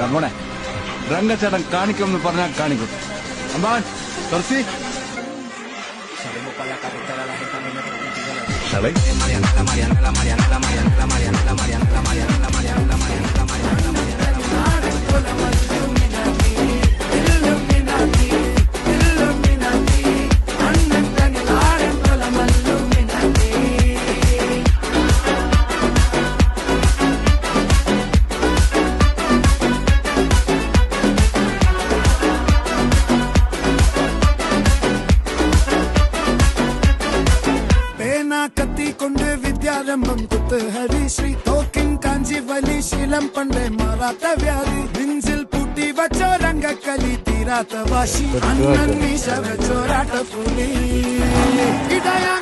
മോനെ രംഗച്ചേട്ടൻ കാണിക്കുമെന്ന് പറഞ്ഞാൽ കാണിക്കും. അമ്പാൻ തുറസി കത്തി കൊണ്ട് വിദ്യാരംഭം കുത്ത് ഹരിശ്രീ തോക്കിൻ കാഞ്ചി വലി ശീലം പണ്ടേ മാറാത്ത വ്യാധി നെഞ്ചിൽ പൂട്ടി വച്ചോ രംഗക്കലി തീരാത്ത വാശി അണ്ണൻ മീശ വെച്ചോരാട്ട പുലി ഇടയാ